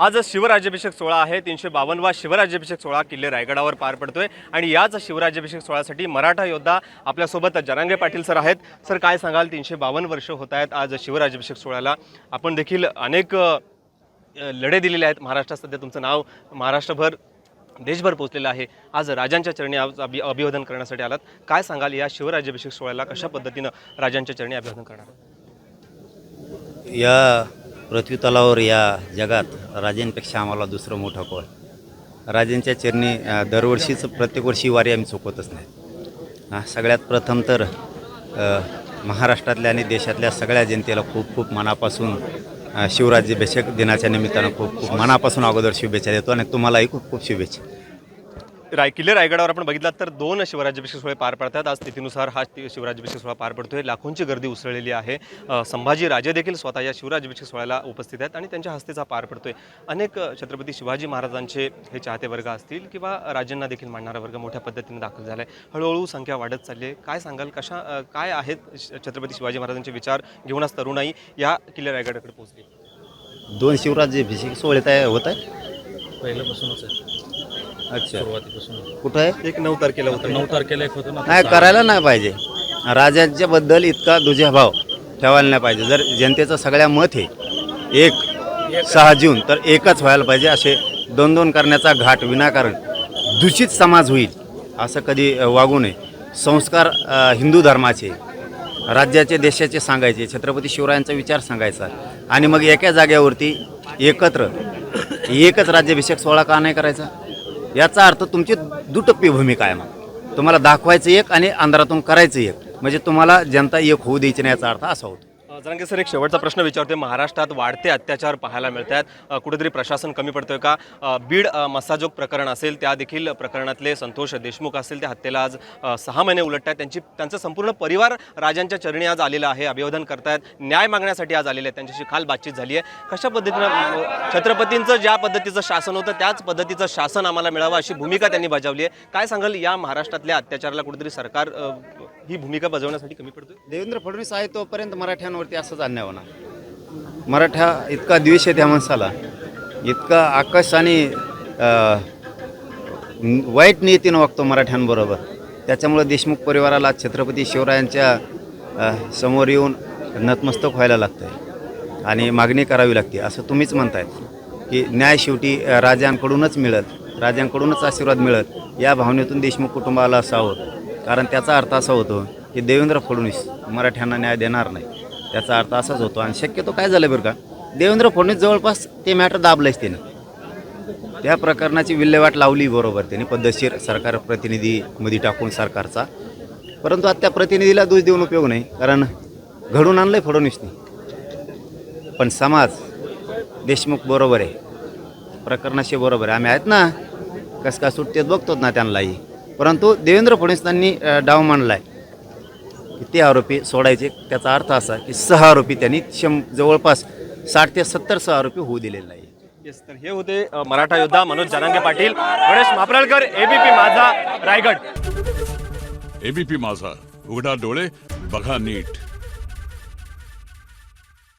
आज शिवराज्याभिषेक सोहळा आहे. 352वा शिवराज्याभिषेक सोहळा किल्ले रायगडावर पार पडतोय आणि याच शिवराज्याभिषेक सोहळ्यासाठी मराठा योद्धा आपल्यासोबत जरांगे पाटील सर आहेत. सर, काय सांगाल? 352 वर्ष होत आहेत आज शिवराज्याभिषेक सोहळ्याला. आपण देखील अनेक लढे दिलेले आहेत. महाराष्ट्रात सध्या तुमचं नाव महाराष्ट्रभर देशभर पोहोचलेलं आहे. आज राजांच्या चरणी अभिवादन करण्यासाठी आलात. काय सांगाल या शिवराज्याभिषेक सोहळ्याला कशा पद्धतीनं राजांच्या चरणी अभिवादन करणार? या पृथ्वीतलावर या जगात राजांपेक्षा आम्हाला दुसरं मोठं कोण. राजांच्या चरणी दरवर्षीच प्रत्येक वर्षी वारी आम्ही चुकवतच नाही. सगळ्यात प्रथम तर महाराष्ट्रातल्या आणि देशातल्या सगळ्या जनतेला खूप खूप मनापासून शिवराज्याभिषेक दिनाच्या निमित्तानं खूप खूप मनापासून अगोदर शुभेच्छा देतो आणि तुम्हालाही खूप खूप शुभेच्छा. किल्ले रायगडावर आपण बघितलात तर 2 शिवराज्याभिषेक सोहळे पार पडतात. आज तिथीनुसार हा शिवराज्याभिषेक सोहळा पार पडतोय. लाखोंची गर्दी उसळलेली आहे. संभाजी राजे देखील स्वतः या शिवराज्याभिषेक सोहळ्याला उपस्थित आहेत आणि त्यांच्या हस्तेचा पार पडतोय. अनेक छत्रपती शिवाजी महाराजांचे हे चाहते वर्ग असतील किंवा राजांना देखील मानणारा वर्ग मोठ्या पद्धतीने दाखल झाला आहे. हळूहळू संख्या वाढत चालली आहे. काय सांगाल? काय आहेत छत्रपती शिवाजी महाराजांचे विचार घेऊनच तरुणाई या किल्ले रायगडाकडे पोहोचली? 2 शिवराज्याभिषेक सोहळे तयार होत आहे पहिल्यापासूनच आहे. अच्छा, सुरुवातीपासून कुठं आहे? एक 9 तारखेला होतं. 9 तारखेला एक होतं ना. नाही, करायला नाही पाहिजे. राजांच्याबद्दल इतका दुजाभाव ठेवायला नाही पाहिजे. जर जनतेचं सगळ्या मत आहे 6 जून तर एकच व्हायला पाहिजे. असे 2-2 करण्याचा घाट विनाकारण दूषित समाज होईल असं कधी वागू नये. संस्कार हिंदू धर्माचे, राज्याचे, देशाचे सांगायचे, छत्रपती शिवरायांचा विचार सांगायचा आणि मग एका जाग्यावरती एकच राज्याभिषेक सोहळा का नाही करायचा? याचा अर्थ तुमची दुटप्पी भूमिका आहे. मग तुम्हाला दाखवायचं एक आणि अंधारातून करायचं एक, म्हणजे तुम्हाला जनता एक होऊ द्यायची नाही याचा अर्थ असा होतो. जरांगे सर, एक शेवटचा प्रश्न विचारतोय. महाराष्ट्रात वाढते अत्याचार पाहायला मिळत आहेत. कुठेतरी प्रशासन कमी पडतोय का? बीड मस्साजोग प्रकरण असेल, त्या देखील प्रकरणातले संतोष देशमुख असतील, त्या हत्येला आज 6 महिने उलटत आहेत. त्यांचा संपूर्ण परिवार राजांच्या चरणी आज आलेला आहे, अभिवादन करतायत, न्याय मागण्यासाठी आज आलेले आहेत. त्यांच्याशी काल बातचीत झाली आहे. कशा पद्धतीनं छत्रपतींचं ज्या पद्धतीचं शासन होतं त्याच पद्धतीचं शासन आम्हाला मिळावं अशी भूमिका त्यांनी बजावली आहे. काय सांगाल? या महाराष्ट्रातल्या अत्याचाराला कुठेतरी सरकार ही भूमिका बजावण्यासाठी कमी पडतोय? देवेंद्र फडणवीस आहे तोपर्यंत मराठ्यांवरती असंच अन्याय होणार. मराठा इतका द्वेष आहे त्या माणसाला, इतका आकाश आणि वाईट नीतीनं वागतो मराठ्यांबरोबर. त्याच्यामुळं देशमुख परिवाराला छत्रपती शिवरायांच्या समोर येऊन नतमस्तक व्हायला लागतं आहे आणि मागणी करावी लागते. असं तुम्हीच म्हणतायत की न्याय शेवटी राजांकडूनच मिळत, राजांकडूनच आशीर्वाद मिळत, या भावनेतून देशमुख कुटुंबाला असावं. कारण त्याचा अर्थ असा होतो की देवेंद्र फडणवीस मराठ्यांना न्याय देणार नाही, त्याचा अर्थ असाच होतो. आणि शक्यतो काय झालं बरं का, देवेंद्र फडणवीस जवळपास ते मॅटर दाबलंच त्याने. त्या प्रकरणाची विल्हेवाट लावली बरोबर त्यांनी पद्धतशीर सरकार प्रतिनिधीमध्ये टाकून सरकारचा. परंतु आता त्या प्रतिनिधीला दोष देऊन उपयोग नाही, कारण घडून आणलं आहे फडणवीसने. पण समाज देशमुख बरोबर आहे, प्रकरणाशी बरोबर आहे. आम्ही आहेत ना, कसं का सुटतेच बघतोच ना त्यांनाही. परंतु देवेंद्र फडणवीसांनी डाव मांडला आहे की ते आरोपी सोडायचे. त्याचा अर्थ असा की 6 आरोपी त्यांनी जवळपास 60 ते 70 आरोपी होऊ दिलेले नाही. येस, तर हे होते मराठा योद्धा मनोज जरांगे पाटील. गणेश मापराळकर, एबीपी माझा, रायगड. एबीपी माझा, उघडा डोळे बघा नीट.